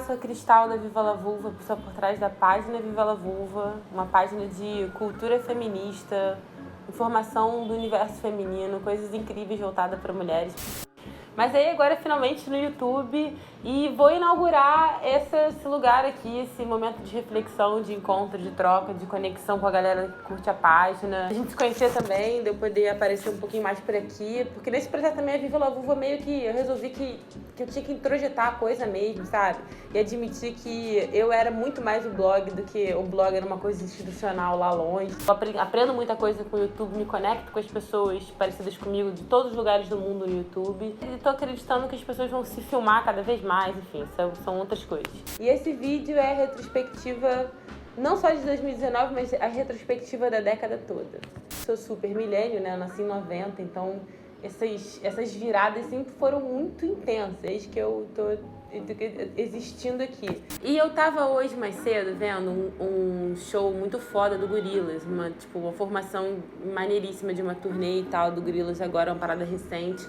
sou a Cristal da Viva La Vulva, pessoa por trás da página Viva La Vulva, uma página de cultura feminista, informação do universo feminino, coisas incríveis voltadas para mulheres. Mas aí agora finalmente no YouTube e vou inaugurar esse lugar aqui, esse momento de reflexão, de encontro, de troca, de conexão com a galera que curte a página. A gente se conhecer também, de eu poder aparecer um pouquinho mais por aqui, porque nesse projeto também a Viva La Vulva meio que eu resolvi que eu tinha que introjetar a coisa mesmo, sabe? E admitir que eu era muito mais o blog do que o blog era uma coisa institucional lá longe. Eu aprendo muita coisa com o YouTube, me conecto com as pessoas parecidas comigo de todos os lugares do mundo no YouTube. E tô acreditando que as pessoas vão se filmar cada vez mais, enfim, são outras coisas. E esse vídeo é a retrospectiva, não só de 2019, mas a retrospectiva da década toda. Sou super milênio, né? Eu nasci em 90, então essas viradas sempre foram muito intensas, desde que eu tô existindo aqui. E eu tava hoje mais cedo vendo um show muito foda do Gorillaz, uma formação maneiríssima de uma turnê e tal do Gorillaz, agora uma parada recente.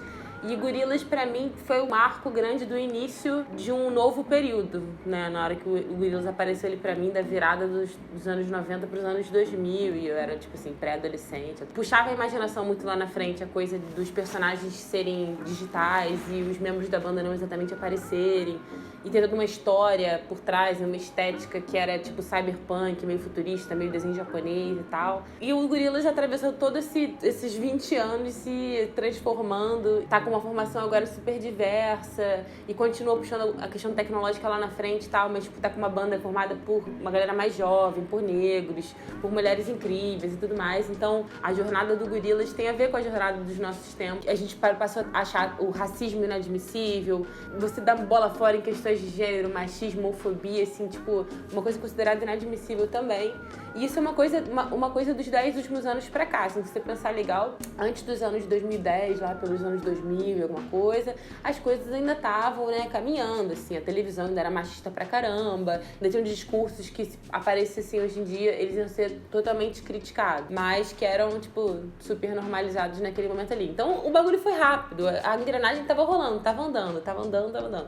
E Gorillaz, pra mim, foi um marco grande do início de um novo período, né? Na hora que o Gorillaz apareceu ali pra mim, da virada dos anos 90 pros anos 2000, e eu era, tipo assim, pré-adolescente. Eu puxava a imaginação muito lá na frente, a coisa dos personagens serem digitais e os membros da banda não exatamente aparecerem. E ter toda uma história por trás, uma estética que era, tipo, cyberpunk, meio futurista, meio desenho japonês e tal. E o Gorillaz atravessou todos esses 20 anos se transformando, tá com uma formação agora super diversa e continua puxando a questão tecnológica lá na frente e tal, mas tipo, tá com uma banda formada por uma galera mais jovem, por negros, por mulheres incríveis e tudo mais. Então, a jornada do Gorillaz tem a ver com a jornada dos nossos tempos. A gente passou a achar o racismo inadmissível, você dá bola fora em questões de gênero, machismo, homofobia, assim, tipo, uma coisa considerada inadmissível também. E isso é uma coisa dos 10 últimos anos pra cá. Se você pensar legal, antes dos anos 2010, lá pelos anos 2000 e alguma coisa, as coisas ainda estavam, né, caminhando, assim, a televisão ainda era machista pra caramba, ainda tinham discursos que se aparecessem hoje em dia, eles iam ser totalmente criticados, mas que eram, tipo, super normalizados naquele momento ali. Então, o bagulho foi rápido, a engrenagem tava rolando, tava andando.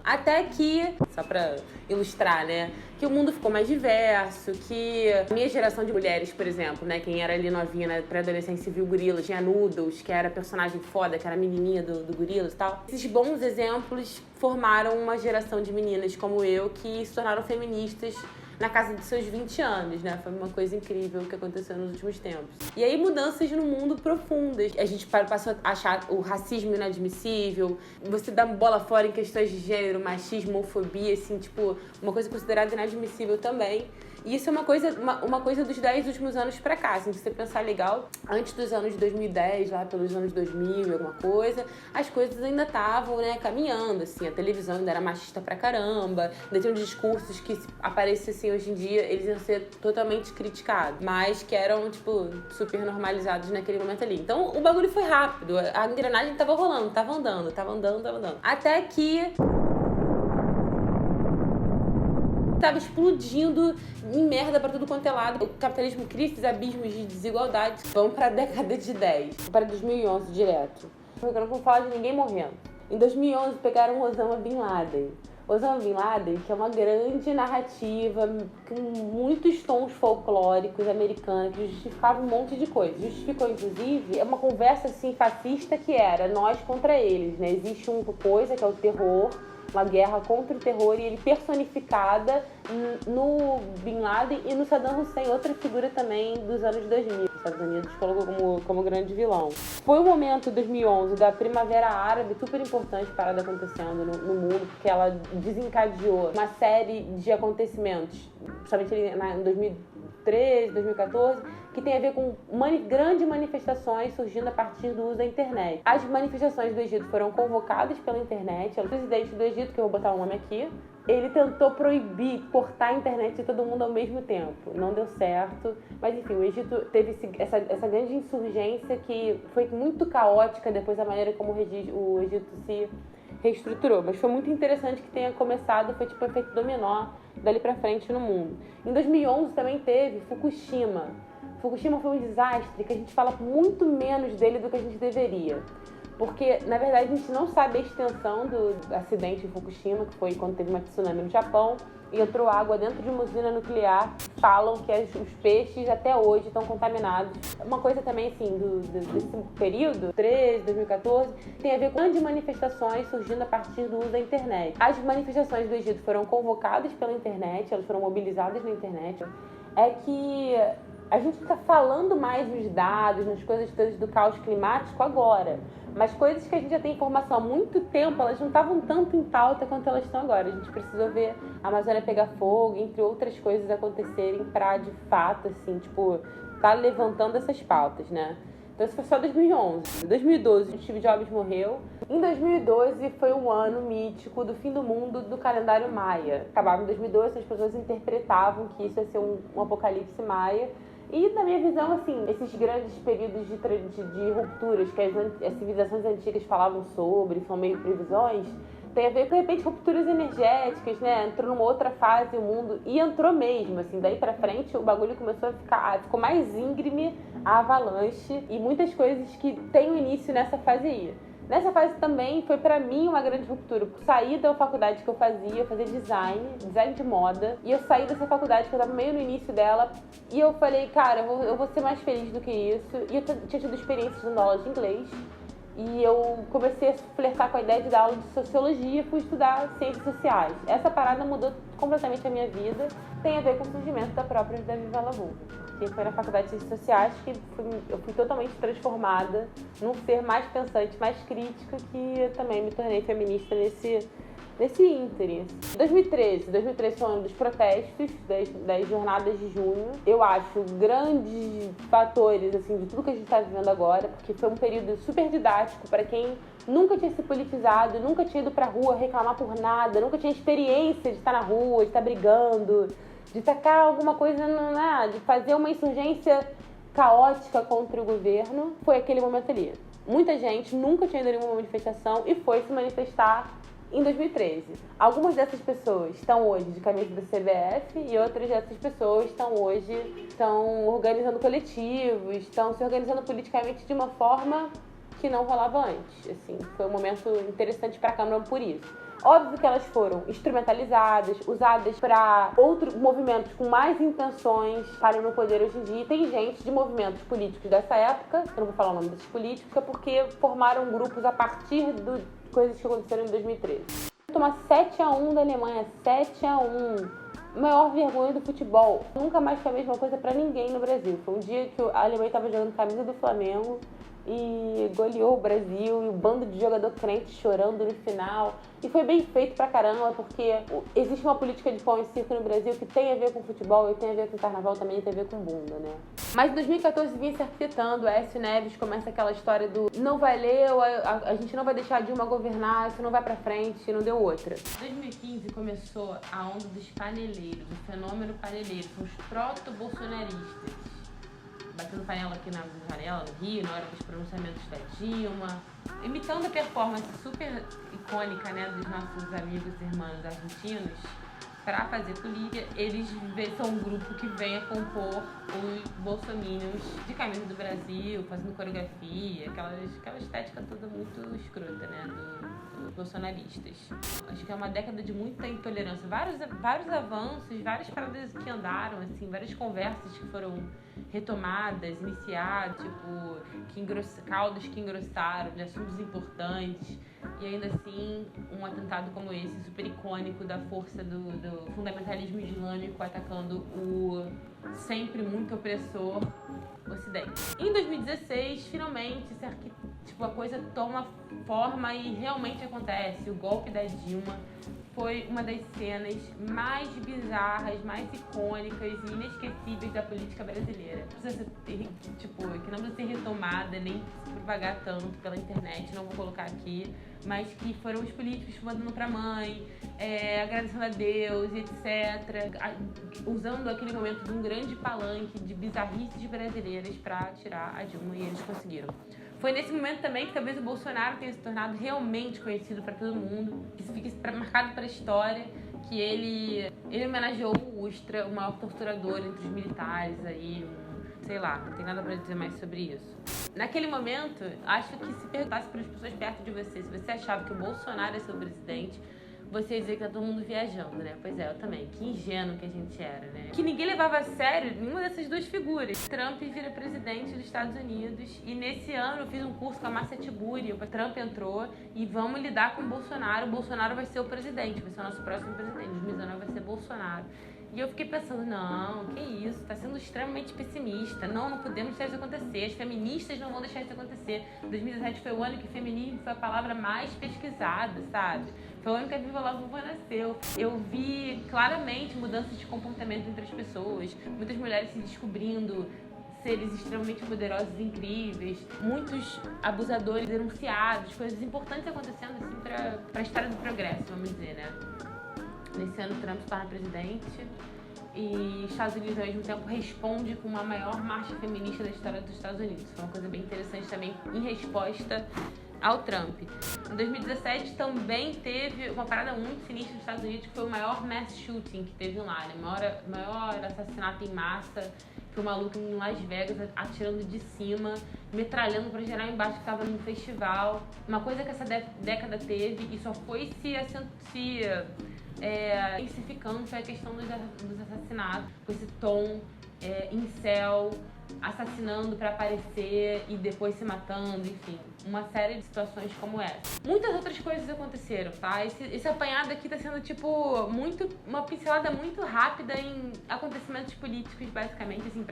Até que, só pra ilustrar, né, que o mundo ficou mais diverso, que a minha geração de mulheres, por exemplo, né, quem era ali novinha na pré-adolescência viu Gorillaz, tinha Noodles, que era personagem foda, que era a menininha do Gorillaz e tal. Esses bons exemplos formaram uma geração de meninas como eu que se tornaram feministas na casa dos seus 20 anos, né? Foi uma coisa incrível que aconteceu nos últimos tempos. E aí mudanças no mundo profundas. A gente passou a achar o racismo inadmissível, você dá bola fora em questões de gênero, machismo, homofobia, assim, tipo, uma coisa considerada inadmissível também. E isso é uma coisa dos 10 últimos anos pra cá. Assim, se você pensar legal, antes dos anos 2010, lá pelos anos 2000 e alguma coisa, as coisas ainda estavam, né, caminhando, assim, a televisão ainda era machista pra caramba, ainda tinham discursos que se aparecessem hoje em dia, eles iam ser totalmente criticados, mas que eram, tipo, super normalizados naquele momento ali. Então, o bagulho foi rápido, a engrenagem tava rolando, tava andando. Até que tava explodindo em merda pra tudo quanto é lado. O capitalismo cria esses abismos de desigualdade. Vamos pra década de 10. Para 2011 direto. Eu não vou falar de ninguém morrendo. Em 2011 pegaram Osama Bin Laden. Osama Bin Laden, que é uma grande narrativa com muitos tons folclóricos americanos, que justificava um monte de coisa. Justificou, inclusive, uma conversa assim fascista que era nós contra eles, né? Existe uma coisa que é o terror, uma guerra contra o terror, e ele personificada no Bin Laden e no Saddam Hussein, outra figura também dos anos 2000. Os Estados Unidos colocou como grande vilão. Foi o momento, 2011, da Primavera Árabe, super importante parada acontecendo no mundo, porque ela desencadeou uma série de acontecimentos, principalmente em 2013, 2014, que tem a ver com grandes manifestações surgindo a partir do uso da internet. As manifestações do Egito foram convocadas pela internet. O presidente do Egito, que eu vou botar o nome aqui, ele tentou proibir, cortar a internet de todo mundo ao mesmo tempo. Não deu certo. Mas enfim, o Egito teve essa grande insurgência que foi muito caótica depois da maneira como o Egito se reestruturou. Mas foi muito interessante que tenha começado, foi tipo um efeito dominó dali pra frente no mundo. Em 2011 também teve Fukushima. Fukushima foi um desastre que a gente fala muito menos dele do que a gente deveria. Porque, na verdade, a gente não sabe a extensão do acidente em Fukushima, que foi quando teve uma tsunami no Japão. e entrou água dentro de uma usina nuclear. Falam que os peixes até hoje estão contaminados. Uma coisa também, assim, desse período, 2014, tem a ver com grandes manifestações surgindo a partir do uso da internet. As manifestações do Egito foram convocadas pela internet, elas foram mobilizadas na internet. É que a gente está falando mais nos dados, nas coisas todas do caos climático agora. Mas coisas que a gente já tem informação há muito tempo, elas não estavam tanto em pauta quanto elas estão agora. A gente precisou ver a Amazônia pegar fogo, entre outras coisas acontecerem para, de fato, assim, tipo, tá levantando essas pautas, né? Então isso foi só 2011. Em 2012, o Steve Jobs morreu. Em 2012 foi um ano mítico do fim do mundo do calendário maia. Acabava em 2012, as pessoas interpretavam que isso ia ser um apocalipse maia. E, na minha visão, assim, esses grandes períodos de rupturas que as civilizações antigas falavam sobre, são meio previsões, tem a ver com, de repente, rupturas energéticas, né? Entrou numa outra fase o mundo, e entrou mesmo, assim, daí pra frente o bagulho começou a ficou mais íngreme, a avalanche, e muitas coisas que têm um início nessa fase aí. Nessa fase também foi pra mim uma grande ruptura. Eu saí da faculdade que eu fazia design de moda, e eu saí dessa faculdade que eu tava meio no início dela, e eu falei, cara, eu vou ser mais feliz do que isso. E eu tinha tido experiências dando aula de inglês, e eu comecei a flertar com a ideia de dar aula de sociologia, fui estudar ciências sociais. Essa parada mudou completamente a minha vida, tem a ver com o surgimento da própria da Viva la Vulva. Que foi na faculdade de Ciências Sociais que eu fui totalmente transformada num ser mais pensante, mais crítica, que eu também me tornei feminista nesse ínterim. 2013 foi o ano dos protestos, das jornadas de junho. Eu acho grandes fatores, assim, de tudo que a gente está vivendo agora, porque foi um período super didático para quem nunca tinha se politizado, nunca tinha ido pra rua reclamar por nada, nunca tinha experiência de estar na rua, de estar brigando, de tacar alguma coisa, de fazer uma insurgência caótica contra o governo. Foi aquele momento ali. Muita gente nunca tinha ido a nenhuma manifestação e foi se manifestar em 2013. Algumas dessas pessoas estão hoje de camisa da CBF e outras dessas pessoas estão organizando coletivos, estão se organizando politicamente de uma forma que não rolava antes. Assim, foi um momento interessante para a Câmara por isso. Óbvio que elas foram instrumentalizadas, usadas para outros movimentos com mais intenções estarem no poder hoje em dia. E tem gente de movimentos políticos dessa época, eu não vou falar o nome desses políticos, porque formaram grupos a partir de coisas que aconteceram em 2013. Tomar 7-1 da Alemanha, 7-1. Maior vergonha do futebol. Nunca mais foi a mesma coisa para ninguém no Brasil. Foi um dia que a Alemanha estava jogando camisa do Flamengo e goleou o Brasil, e o bando de jogador crente chorando no final. E foi bem feito pra caramba, porque existe uma política de pão e circo no Brasil que tem a ver com futebol e tem a ver com carnaval, também tem a ver com bunda, né? Mas em 2014 vinha se arquitetando, Aécio Neves começa aquela história do não vai ler, a gente não vai deixar a Dilma governar, isso não vai pra frente, não deu outra. Em 2015 começou a onda dos paneleiros, o fenômeno paneleiro, são os proto-bolsonaristas. Batendo panela aqui na janela, no Rio, na hora dos pronunciamentos da Dilma, imitando a performance super icônica, né, dos nossos amigos e irmãos argentinos, para fazer política. Eles são um grupo que vem a compor os bolsominions de camisa do Brasil, fazendo coreografia, aquela estética toda muito escrota, né, dos bolsonaristas. Acho que é uma década de muita intolerância, vários avanços, várias paradas que andaram, assim, várias conversas que foram retomadas, iniciadas, tipo, caudas que engrossaram de assuntos importantes, e ainda assim um atentado como esse, super icônico da força do fundamentalismo islâmico atacando o sempre muito opressor Ocidente. Em 2016, finalmente, a coisa toma forma e realmente acontece. O golpe da Dilma foi uma das cenas mais bizarras, mais icônicas e inesquecíveis da política brasileira. Que não precisa ser retomada, nem se propagar tanto pela internet, não vou colocar aqui, mas que foram os políticos mandando pra mãe, agradecendo a Deus e etc. Usando aquele momento de um grande palanque de bizarrices brasileiras pra tirar a Dilma, e eles conseguiram. Foi nesse momento também que talvez o Bolsonaro tenha se tornado realmente conhecido para todo mundo, que isso fique marcado para a história, que ele homenageou o Ustra, o maior torturador entre os militares aí, sei lá, não tem nada para dizer mais sobre isso. Naquele momento, acho que se perguntasse para as pessoas perto de você, se você achava que o Bolsonaro é seu presidente, você dizer que tá todo mundo viajando, né? Pois é, eu também. Que ingênuo que a gente era, né? Que ninguém levava a sério nenhuma dessas duas figuras. Trump vira presidente dos Estados Unidos e nesse ano eu fiz um curso com a Márcia Tiburi. O Trump entrou e vamos lidar com o Bolsonaro. O Bolsonaro vai ser o presidente, vai ser o nosso próximo presidente. 2019 vai ser Bolsonaro. E eu fiquei pensando, não, que isso, tá sendo extremamente pessimista. Não podemos deixar isso acontecer. As feministas não vão deixar isso acontecer. 2017 foi o ano que feminismo foi a palavra mais pesquisada, sabe? Foi o ano que a Viva La Vulva nasceu. Eu vi claramente mudanças de comportamento entre as pessoas. Muitas mulheres se descobrindo seres extremamente poderosos e incríveis. Muitos abusadores denunciados. Coisas importantes acontecendo assim pra história do progresso, vamos dizer, né? Nesse ano, Trump se torna presidente e Estados Unidos, ao mesmo tempo, responde com a maior marcha feminista da história dos Estados Unidos. Foi uma coisa bem interessante também em resposta ao Trump. Em 2017 também teve uma parada muito sinistra nos Estados Unidos, que foi o maior mass shooting que teve lá, né? Maior assassinato em massa, que o maluco em Las Vegas atirando de cima, metralhando pra geral embaixo que estava num festival. Uma coisa que essa década teve e só foi se intensificando foi a questão dos assassinatos, com esse tom incel, assassinando pra aparecer e depois se matando, enfim, uma série de situações como essa. Muitas outras coisas aconteceram, tá? Esse apanhado aqui tá sendo, tipo, uma pincelada muito rápida em acontecimentos políticos, basicamente, assim,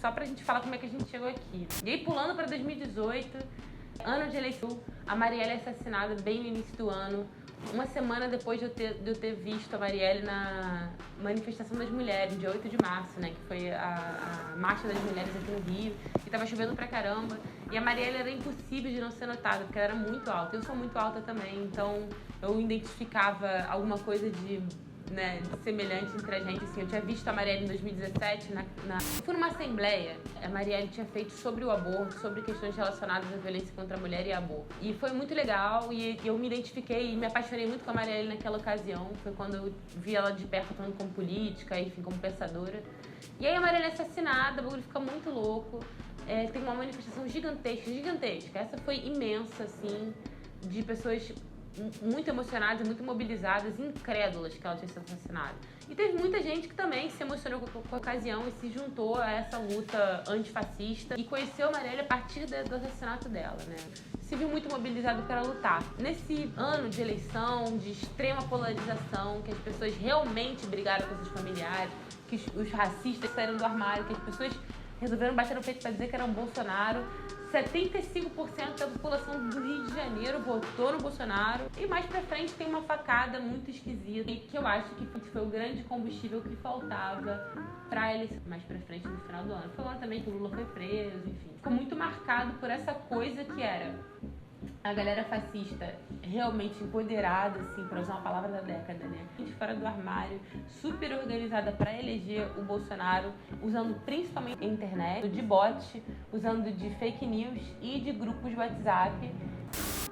só pra gente falar como é que a gente chegou aqui. E aí, pulando pra 2018, ano de eleição, a Marielle é assassinada bem no início do ano, uma semana depois de eu ter visto a Marielle na manifestação das mulheres, dia 8 de março, né? Que foi a marcha das mulheres aqui no Rio, que tava chovendo pra caramba. E a Marielle era impossível de não ser notada, porque ela era muito alta. Eu sou muito alta também, então eu identificava alguma coisa de semelhante entre a gente, assim. Eu tinha visto a Marielle em 2017, eu fui numa assembleia, a Marielle tinha feito sobre o aborto, sobre questões relacionadas à violência contra a mulher e aborto. E foi muito legal e eu me identifiquei e me apaixonei muito com a Marielle naquela ocasião. Foi quando eu vi ela de perto atuando como política, enfim, como pensadora. E aí a Marielle é assassinada, o bagulho fica muito louco. Tem uma manifestação gigantesca. Essa foi imensa, assim, de pessoas muito emocionadas, muito mobilizadas, incrédulas que ela tinha sido assassinada. E teve muita gente que também se emocionou com a ocasião e se juntou a essa luta antifascista e conheceu a Marielle a partir do assassinato dela, né? Se viu muito mobilizado para lutar. Nesse ano de eleição, de extrema polarização, que as pessoas realmente brigaram com seus familiares, que os racistas saíram do armário, que as pessoas resolveram bater no peito para dizer que era um Bolsonaro. 75% da população do Rio de Janeiro votou no Bolsonaro. E mais pra frente tem uma facada muito esquisita, que eu acho que foi o grande combustível que faltava pra eleição mais pra frente no final do ano. Foi o ano também que o Lula foi preso, enfim. Ficou muito marcado por essa coisa que era a galera fascista realmente empoderada, assim, pra usar uma palavra da década, né? De fora do armário, super organizada pra eleger o Bolsonaro, usando principalmente a internet, de bot, usando de fake news e de grupos de WhatsApp.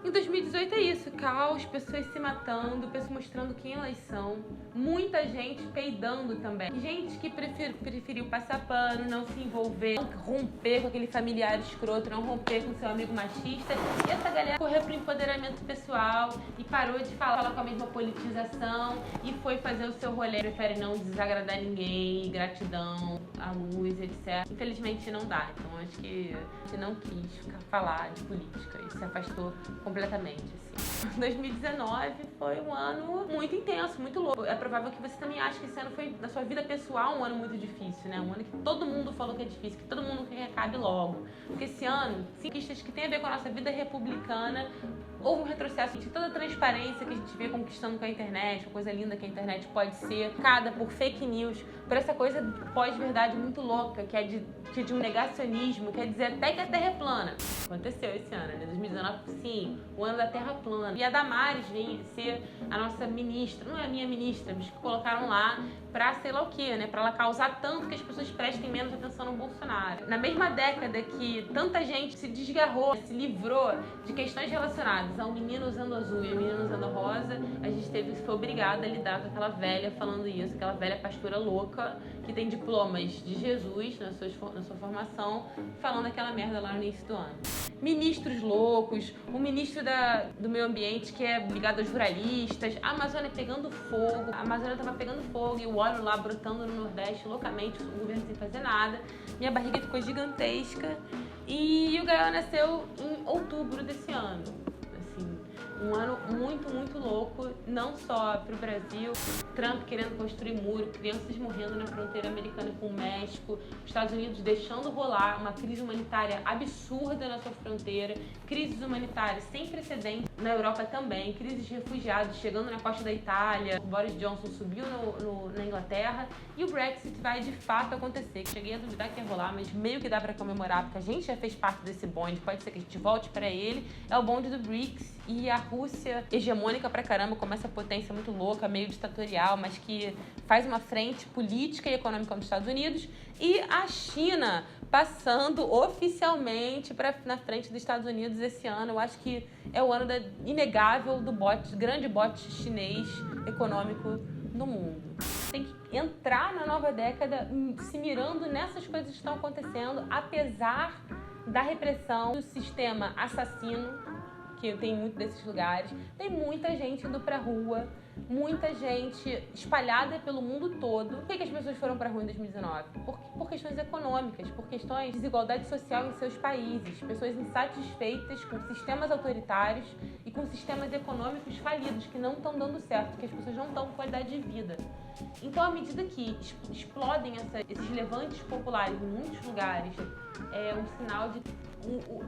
Em 2018 é isso, caos, pessoas se matando, pessoas mostrando quem elas são, muita gente peidando também. Gente que preferiu passar pano, não se envolver, não romper com aquele familiar escroto, não romper com seu amigo machista. E essa galera correu pro empoderamento pessoal e parou de falar com a mesma politização e foi fazer o seu rolê. Prefere não desagradar ninguém, gratidão, a luz, etc. Infelizmente não dá, então acho que a gente não quis falar de política e se afastou completamente, assim. 2019 foi um ano muito intenso, muito louco. É provável que você também ache que esse ano foi, na sua vida pessoal, um ano muito difícil, né? Um ano que todo mundo falou que é difícil, que todo mundo quer que acabe logo. Porque esse ano, conquistas que tem a ver com a nossa vida republicana, houve um retrocesso de toda a transparência que a gente vê conquistando com a internet, uma coisa linda que a internet pode ser, cada por fake news, por essa coisa pós-verdade muito louca, que é de um negacionismo, quer dizer até que a Terra é plana. Aconteceu esse ano, né? 2019, sim, o ano da Terra plana. E a Damares vem ser a nossa ministra, não é a minha ministra, mas que colocaram lá pra sei lá o quê, né? Pra ela causar tanto que as pessoas prestem menos atenção no Bolsonaro. Na mesma década que tanta gente se desgarrou, se livrou de questões relacionadas lados, um menino usando azul e a menina usando rosa, a gente foi obrigada a lidar com aquela velha falando isso, aquela velha pastora louca que tem diplomas de Jesus na sua formação, falando aquela merda lá no início do ano. Ministros loucos, o ministro do meio ambiente que é ligado aos ruralistas, a Amazônia pegando fogo, a Amazônia tava pegando fogo e o óleo lá brotando no Nordeste loucamente, o governo sem fazer nada, minha barriga ficou gigantesca e o Gael nasceu em outubro desse ano. Assim, um ano muito, muito louco, não só pro Brasil, Trump querendo construir muro, crianças morrendo na fronteira americana com o México, Estados Unidos deixando rolar uma crise humanitária absurda na sua fronteira, crises humanitárias sem precedentes na Europa também, crises de refugiados chegando na costa da Itália, o Boris Johnson subiu na Inglaterra e o Brexit vai de fato acontecer. Cheguei a duvidar que ia rolar, mas meio que dá pra comemorar, porque a gente já fez parte desse bonde, pode ser que a gente volte pra ele, é o bonde do BRICS e a Rússia, hegemônica pra caramba, como essa potência muito louca, meio ditatorial, mas que faz uma frente política e econômica nos Estados Unidos, e a China passando oficialmente na frente dos Estados Unidos esse ano. Eu acho que é o ano inegável do grande bote chinês econômico no mundo. Tem que entrar na nova década se mirando nessas coisas que estão acontecendo, apesar da repressão do sistema assassino, que tem muito desses lugares, tem muita gente indo pra rua, muita gente espalhada pelo mundo todo. Por que as pessoas foram pra rua em 2019? Por questões econômicas, por questões de desigualdade social em seus países, pessoas insatisfeitas com sistemas autoritários e com sistemas econômicos falidos, que não estão dando certo, que as pessoas não estão com qualidade de vida. Então, à medida que explodem esses levantes populares em muitos lugares, é um sinal de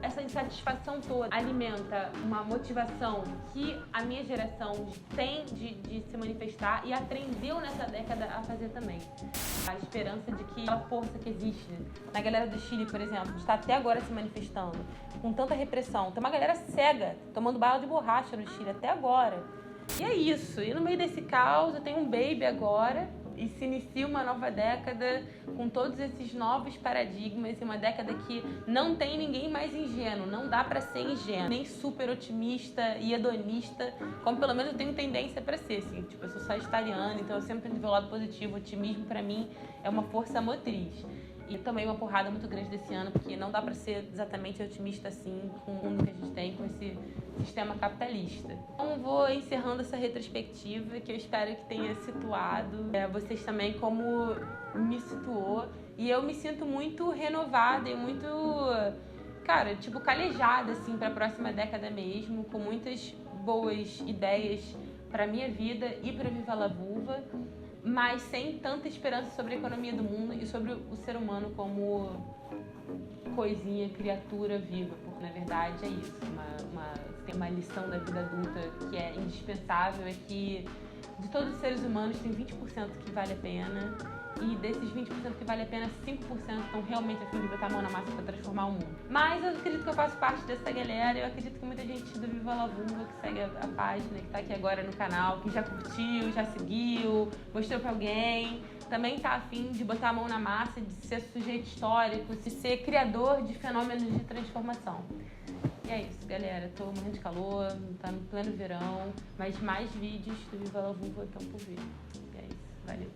essa insatisfação toda alimenta uma motivação que a minha geração tem de se manifestar e aprendeu nessa década a fazer também. A esperança de que a força que existe na galera do Chile, por exemplo, está até agora se manifestando com tanta repressão. Tem uma galera cega tomando bala de borracha no Chile até agora. E é isso. E no meio desse caos eu tenho um baby agora. E se inicia uma nova década com todos esses novos paradigmas e uma década que não tem ninguém mais ingênuo, não dá pra ser ingênuo, nem super otimista e hedonista, como pelo menos eu tenho tendência pra ser, assim, tipo, eu sou sagitariana, então eu sempre tenho meu lado positivo, o otimismo pra mim é uma força motriz. E também uma porrada muito grande desse ano, porque não dá pra ser exatamente otimista assim com o mundo que a gente tem, com esse sistema capitalista. Então vou encerrando essa retrospectiva, que eu espero que tenha situado vocês também como me situou. E eu me sinto muito renovada e muito, cara, tipo, calejada assim pra próxima década mesmo, com muitas boas ideias pra minha vida e pra Viva la Vulva, mas sem tanta esperança sobre a economia do mundo e sobre o ser humano como coisinha, criatura viva, porque na verdade é isso. Tem uma lição da vida adulta que é indispensável, é que de todos os seres humanos tem 20% que vale a pena, e desses 20% que vale a pena, 5% estão realmente a fim de botar a mão na massa para transformar o mundo. Mas eu acredito que eu faço parte dessa galera, eu acredito que muita gente do Viva la Vulva, que segue a página, que tá aqui agora no canal, que já curtiu, já seguiu, mostrou pra alguém, também tá a fim de botar a mão na massa, de ser sujeito histórico, de ser criador de fenômenos de transformação. E é isso, galera. Tô morrendo de calor, tá no pleno verão, mas mais vídeos do Viva la Vulva estão por vir. E é isso, valeu.